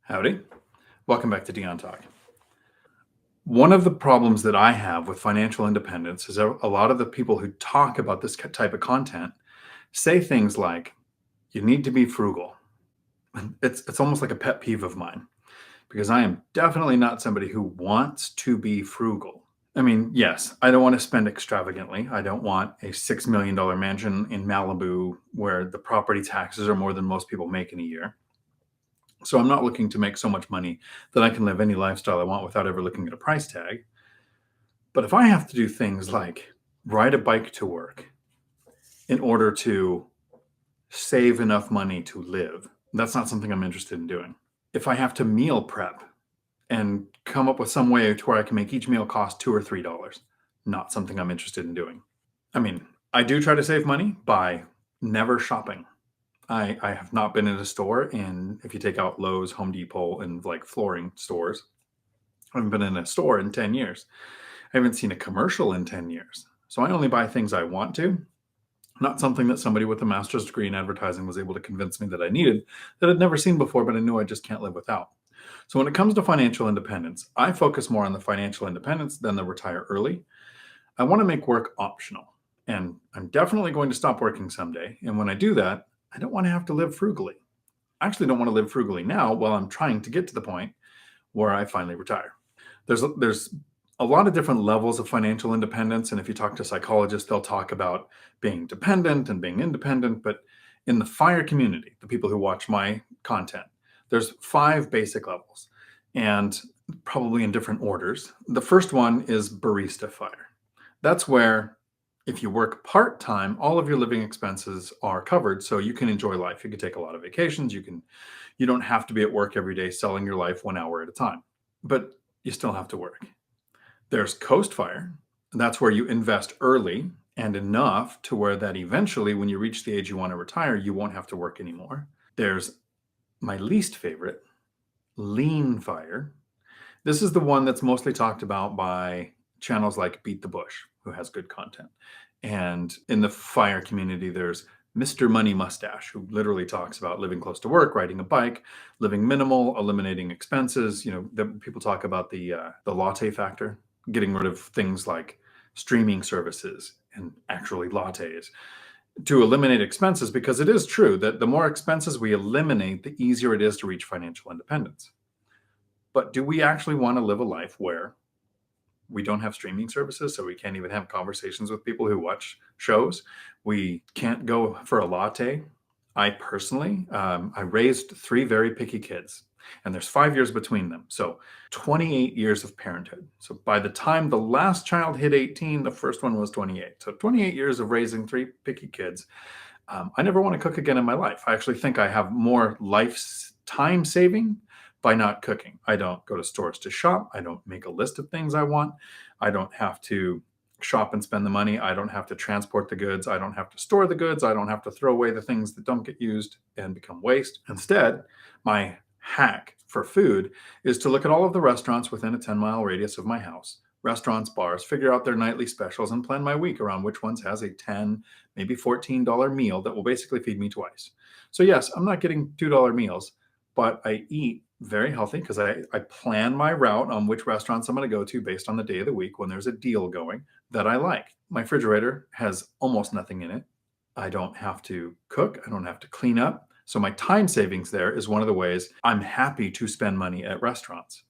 Howdy. Welcome back to Dion Talk. One of the problems that I have with financial independence is a lot of the people who talk about this type of content say things like, you need to be frugal. It's almost like a pet peeve of mine because I am definitely not somebody who wants to be frugal. I mean, yes, I don't want to spend extravagantly. I don't want a $6 million mansion in Malibu where the property taxes are more than most people make in a year. So I'm not looking to make so much money that I can live any lifestyle I want without ever looking at a price tag. But if I have to do things like ride a bike to work in order to save enough money to live, that's not something I'm interested in doing. If I have to meal prep and come up with some way to where I can make each meal cost $2 or $3, not something I'm interested in doing. I mean, I do try to save money by never shopping. I have not been in a store in, if you take out Lowe's, Home Depot, and like flooring stores, I haven't been in a store in 10 years. I haven't seen a commercial in 10 years. So I only buy things I want to, not something that somebody with a master's degree in advertising was able to convince me that I needed, that I'd never seen before, but I knew I just can't live without. So when it comes to financial independence, I focus more on the financial independence than the retire early. I want to make work optional. And I'm definitely going to stop working someday. And when I do that, I don't want to have to live frugally. I actually don't want to live frugally now while I'm trying to get to the point where I finally retire. There's a lot of different levels of financial independence. And if you talk to psychologists, they'll talk about being dependent and being independent. But in the FIRE community, the people who watch my content, there's 5 basic levels and probably in different orders. The first one is barista FIRE. That's where if you work part-time, all of your living expenses are covered, so you can enjoy life. You can take a lot of vacations. You don't have to be at work every day selling your life 1 hour at a time, but you still have to work. There's Coast Fire. That's where you invest early and enough to where that eventually, when you reach the age you want to retire, you won't have to work anymore. There's my least favorite, Lean Fire. This is the one that's mostly talked about by channels like Beat the Bush, who has good content. And in the FIRE community, there's Mr. Money Mustache, who literally talks about living close to work, riding a bike, living minimal, eliminating expenses. People talk about the latte factor, getting rid of things like streaming services and actually lattes to eliminate expenses, because it is true that the more expenses we eliminate, the easier it is to reach financial independence. But do we actually want to live a life where we don't have streaming services, so we can't even have conversations with people who watch shows? We can't go for a latte. I personally, I raised 3 very picky kids, and there's 5 years between them. So 28 years of parenthood. So by the time the last child hit 18, the first one was 28. So 28 years of raising 3 picky kids. I never want to cook again in my life. I actually think I have more lifetime saving by not cooking. I don't go to stores to shop. I don't make a list of things I want. I don't have to shop and spend the money. I don't have to transport the goods. I don't have to store the goods. I don't have to throw away the things that don't get used and become waste. Instead, my hack for food is to look at all of the restaurants within a 10-mile radius of my house, restaurants, bars, figure out their nightly specials, and plan my week around which ones has a $10, maybe $14 meal that will basically feed me twice. So yes, I'm not getting $2 meals, but I eat very healthy because I plan my route on which restaurants I'm going to go to based on the day of the week when there's a deal going that I like. My refrigerator has almost nothing in it. I don't have to cook. I don't have to clean up. So my time savings there is one of the ways I'm happy to spend money at restaurants.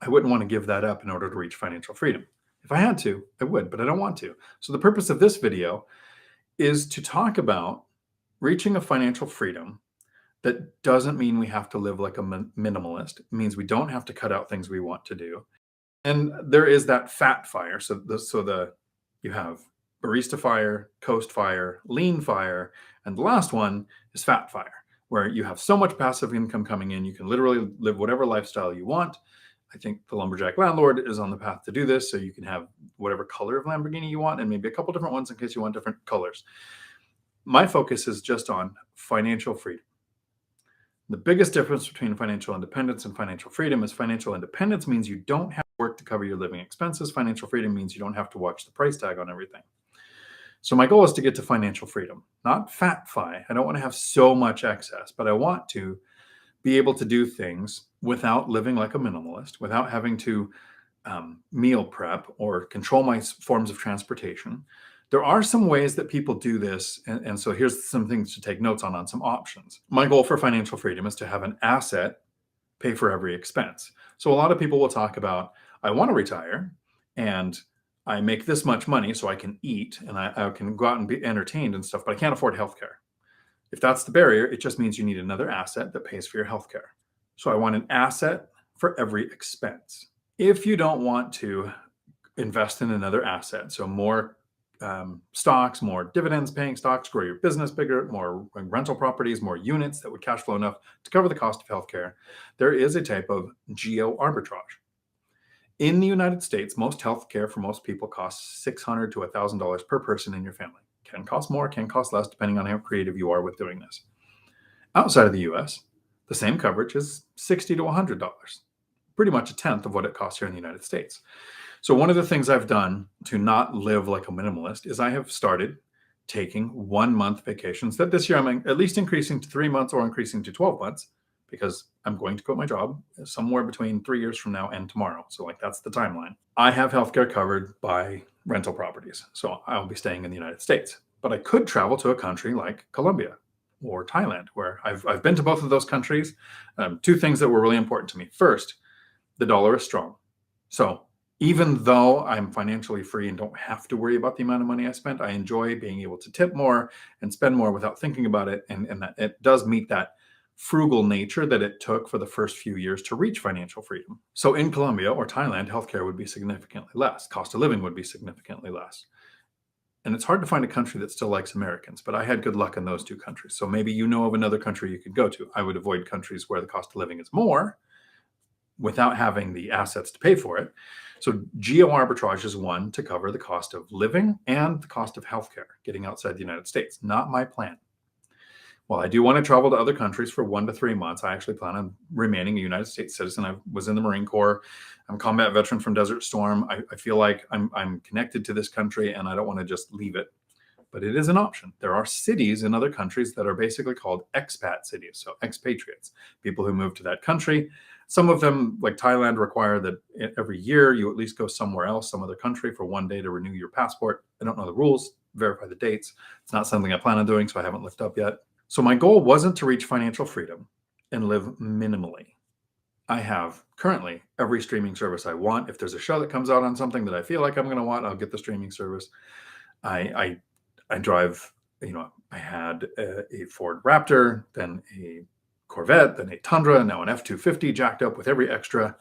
I wouldn't want to give that up in order to reach financial freedom. If I had to, I would, but I don't want to. So the purpose of this video is to talk about reaching a financial freedom that doesn't mean we have to live like a minimalist. It means we don't have to cut out things we want to do. And there is that fat fire. You have barista fire, coast fire, lean fire, and the last one is fat fire, where you have so much passive income coming in, you can literally live whatever lifestyle you want. I think the lumberjack landlord is on the path to do this, so you can have whatever color of Lamborghini you want, and maybe a couple different ones in case you want different colors. My focus is just on financial freedom. The biggest difference between financial independence and financial freedom is financial independence means you don't have to work to cover your living expenses. Financial freedom means you don't have to watch the price tag on everything. So my goal is to get to financial freedom, not fat fi. I don't want to have so much excess, but I want to be able to do things without living like a minimalist, without having to meal prep or control my forms of transportation. There are some ways that people do this. And so here's some things to take notes on some options. My goal for financial freedom is to have an asset pay for every expense. So a lot of people will talk about, I want to retire and I make this much money so I can eat and I can go out and be entertained and stuff, but I can't afford healthcare. If that's the barrier, it just means you need another asset that pays for your healthcare. So I want an asset for every expense. If you don't want to invest in another asset, so more stocks, more dividends paying stocks, grow your business bigger, more rental properties, more units that would cash flow enough to cover the cost of healthcare, there is a type of geo arbitrage. In the United States, most healthcare for most people costs $600 to $1,000 per person in your family. Can cost more, can cost less, depending on how creative you are with doing this. Outside of the US, the same coverage is $60 to $100, pretty much a tenth of what it costs here in the United States. So one of the things I've done to not live like a minimalist is I have started taking 1 month vacations that this year I'm at least increasing to 3 months or increasing to 12 months because I'm going to quit my job somewhere between 3 years from now and tomorrow. So like that's the timeline. I have healthcare covered by rental properties. So I'll be staying in the United States, but I could travel to a country like Colombia or Thailand, where I've been to both of those countries. Two things that were really important to me. First, the dollar is strong. So even though I'm financially free and don't have to worry about the amount of money I spent, I enjoy being able to tip more and spend more without thinking about it. And that it does meet that frugal nature that it took for the first few years to reach financial freedom. So in Colombia or Thailand, healthcare would be significantly less. Cost of living would be significantly less. And it's hard to find a country that still likes Americans, but I had good luck in those two countries. So maybe you know of another country you could go to. I would avoid countries where the cost of living is more without having the assets to pay for it. So geo arbitrage is one to cover the cost of living and the cost of healthcare, getting outside the United States. Not my plan. While I do want to travel to other countries for 1 to 3 months, I actually plan on remaining a United States citizen. I was in the Marine Corps. I'm a combat veteran from Desert Storm. I feel like I'm connected to this country and I don't want to just leave it. But it is an option. There are cities in other countries that are basically called expat cities, so expatriates, people who move to that country. Some of them, like Thailand, require that every year you at least go somewhere else, some other country, for 1 day to renew your passport. I don't know the rules, verify the dates. It's not something I plan on doing, so I haven't looked up yet. So my goal wasn't to reach financial freedom and live minimally. I have currently every streaming service I want. If there's a show that comes out on something that I feel like I'm going to want, I'll get the streaming service. I drive, I had a Ford Raptor, then a Corvette, then a Tundra, now an F-250 jacked up with every extra.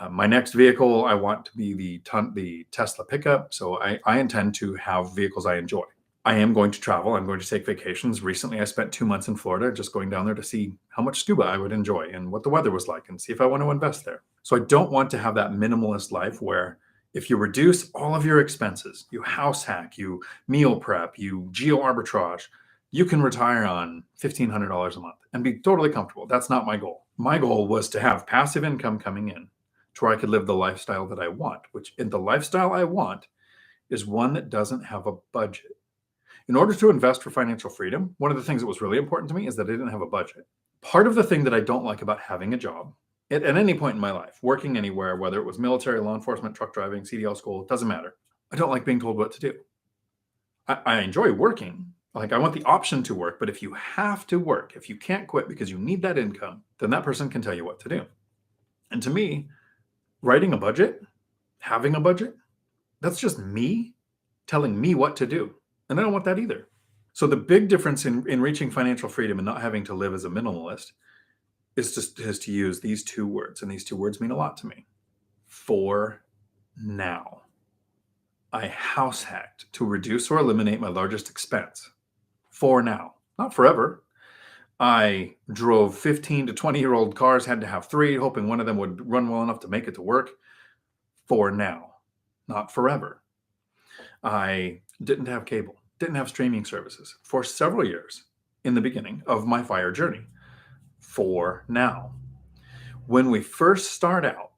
My next vehicle, I want to be the Tesla pickup. So I intend to have vehicles I enjoy. I am going to travel. I'm going to take vacations. Recently, I spent 2 months in Florida just going down there to see how much scuba I would enjoy and what the weather was like and see if I want to invest there. So I don't want to have that minimalist life where if you reduce all of your expenses, you house hack, you meal prep, you geo arbitrage, you can retire on $1,500 a month and be totally comfortable. That's not my goal. My goal was to have passive income coming in to where I could live the lifestyle that I want, which in the lifestyle I want is one that doesn't have a budget. In order to invest for financial freedom, one of the things that was really important to me is that I didn't have a budget. Part of the thing that I don't like about having a job at any point in my life, working anywhere, whether it was military, law enforcement, truck driving, CDL school, it doesn't matter. I don't like being told what to do. I enjoy working. Like I want the option to work, but if you have to work, if you can't quit because you need that income, then that person can tell you what to do. And to me, writing a budget, having a budget, that's just me telling me what to do. And I don't want that either. So the big difference in reaching financial freedom and not having to live as a minimalist is to use these 2 words. And these 2 words mean a lot to me. For now. I house hacked to reduce or eliminate my largest expense. For now. Not forever. I drove 15 to 20-year-old cars, had to have 3, hoping one of them would run well enough to make it to work. For now. Not forever. I didn't have cable, didn't have streaming services for several years in the beginning of my FIRE journey. For now. When we first start out,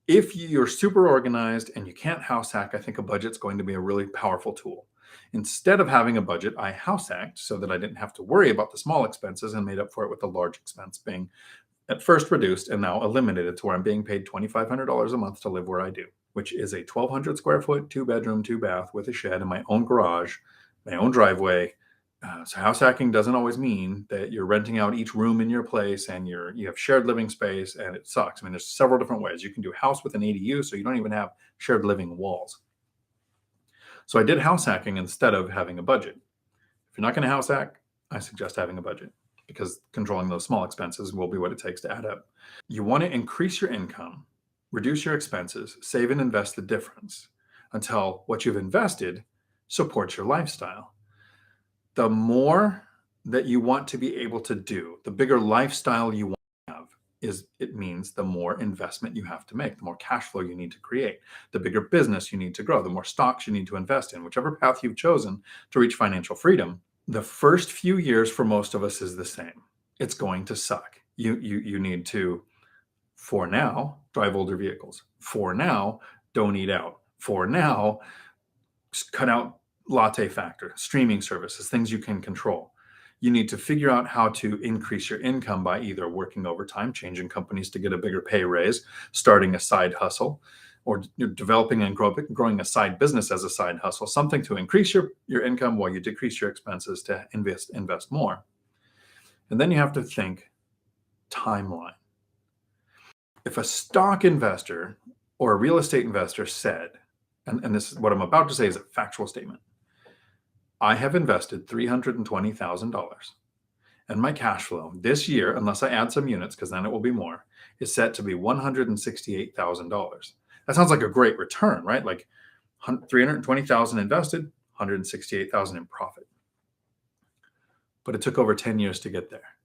if you're super organized and you can't house hack, I think a budget's going to be a really powerful tool. Instead of having a budget, I house hacked so that I didn't have to worry about the small expenses and made up for it with the large expense being at first reduced and now eliminated to where I'm being paid $2,500 a month to live where I do, which is a 1,200 square foot, 2-bedroom, 2-bath with a shed and my own garage, my own driveway. So house hacking doesn't always mean that you're renting out each room in your place and you have shared living space and it sucks. I mean, there's several different ways. You can do house with an ADU, so you don't even have shared living walls. So I did house hacking instead of having a budget. If you're not going to house hack, I suggest having a budget because controlling those small expenses will be what it takes to add up. You want to increase your income, reduce your expenses, save and invest the difference until what you've invested supports your lifestyle. The more that you want to be able to do, the bigger lifestyle you want to have it means the more investment you have to make, the more cash flow you need to create, the bigger business you need to grow, the more stocks you need to invest in, whichever path you've chosen to reach financial freedom. The first few years for most of us is the same. It's going to suck. You need to, for now, drive older vehicles. For now, don't eat out. For now, cut out latte factor, streaming services, things you can control. You need to figure out how to increase your income by either working overtime, changing companies to get a bigger pay raise, starting a side hustle, or developing and growing a side business as a side hustle, something to increase your income while you decrease your expenses to invest more. And then you have to think timeline. If a stock investor or a real estate investor said, and this is what I'm about to say is a factual statement, I have invested $320,000 and my cash flow this year, unless I add some units, because then it will be more, is set to be $168,000. That sounds like a great return, right? Like 320,000 invested, 168,000 in profit. But it took over 10 years to get there.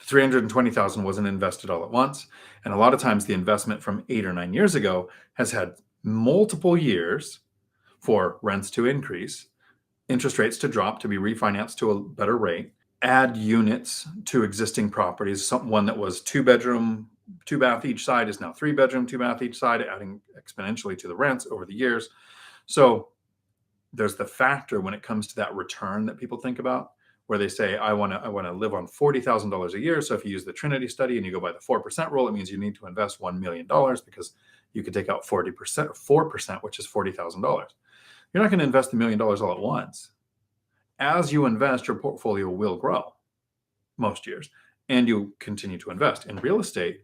The 320,000 wasn't invested all at once. And a lot of times the investment from 8 or 9 years ago has had multiple years for rents to increase, interest rates to drop, to be refinanced to a better rate, add units to existing properties. One that was 2-bedroom, 2-bath each side is now 3-bedroom, 2-bath each side, adding exponentially to the rents over the years. So there's the factor when it comes to that return that people think about, where they say, I want to live on $40,000 a year. So if you use the Trinity study and you go by the 4% rule, it means you need to invest $1 million because you could take out 40% or 4%, which is $40,000. You're not going to invest $1 million all at once. As you invest, your portfolio will grow most years, and you continue to invest. In real estate,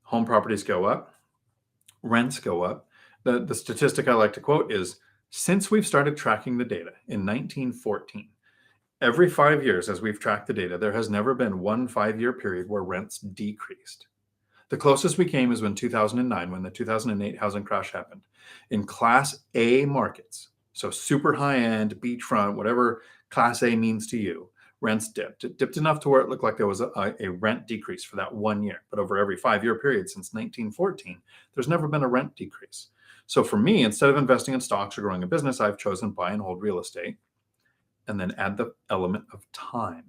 home properties go up, rents go up. The statistic I like to quote is, since we've started tracking the data in 1914, every 5 years as we've tracked the data, there has never been one 5-year period where rents decreased. The closest we came is when 2009, when the 2008 housing crash happened. In Class A markets, so super high-end, beachfront, whatever Class A means to you, rents dipped. It dipped enough to where it looked like there was a rent decrease for that 1 year. But over every 5-year period since 1914, there's never been a rent decrease. So for me, instead of investing in stocks or growing a business, I've chosen buy and hold real estate and then add the element of time.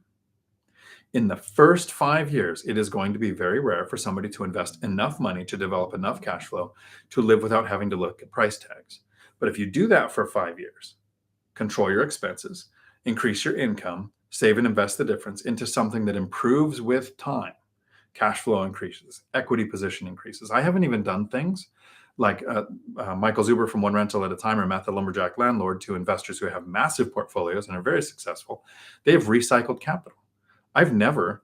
In the first 5 years, it is going to be very rare for somebody to invest enough money to develop enough cash flow to live without having to look at price tags. But if you do that for 5 years, control your expenses, increase your income, save and invest the difference into something that improves with time, cash flow increases, equity position increases. I haven't even done things like Michael Zuber from One Rental at a Time or Matt the Lumberjack Landlord to investors who have massive portfolios and are very successful. They have recycled capital. I've never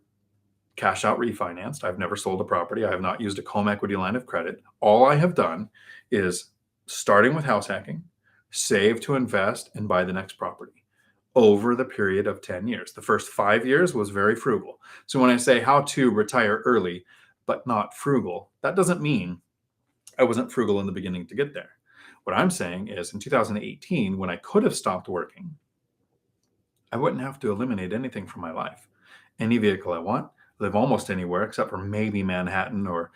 cash out refinanced. I've never sold a property. I have not used a home equity line of credit. All I have done is, starting with house hacking, save to invest and buy the next property over the period of 10 years. The first 5 years was very frugal. So when I say how to retire early, but not frugal, that doesn't mean I wasn't frugal in the beginning to get there. What I'm saying is in 2018, when I could have stopped working, I wouldn't have to eliminate anything from my life. Any vehicle I want, live almost anywhere except for maybe Manhattan, or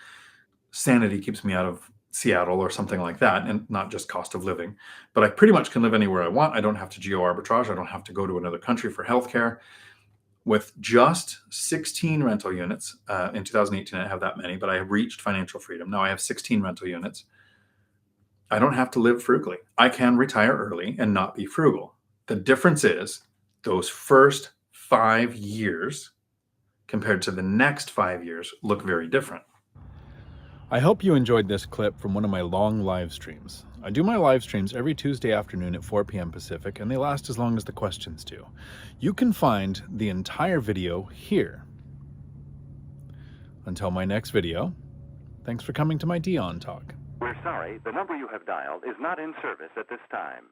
sanity keeps me out of Seattle or something like that, and not just cost of living. But I pretty much can live anywhere I want. I don't have to geo arbitrage. I don't have to go to another country for healthcare. With just 16 rental units, in 2018, I didn't have that many, but I have reached financial freedom. Now I have 16 rental units. I don't have to live frugally. I can retire early and not be frugal. The difference is those first 5 years compared to the next 5 years look very different. I hope you enjoyed this clip from one of my long live streams. I do my live streams every Tuesday afternoon at 4 p.m. Pacific, and they last as long as the questions do. You can find the entire video here. Until my next video, thanks for coming to my Dion Talk. We're sorry, the number you have dialed is not in service at this time.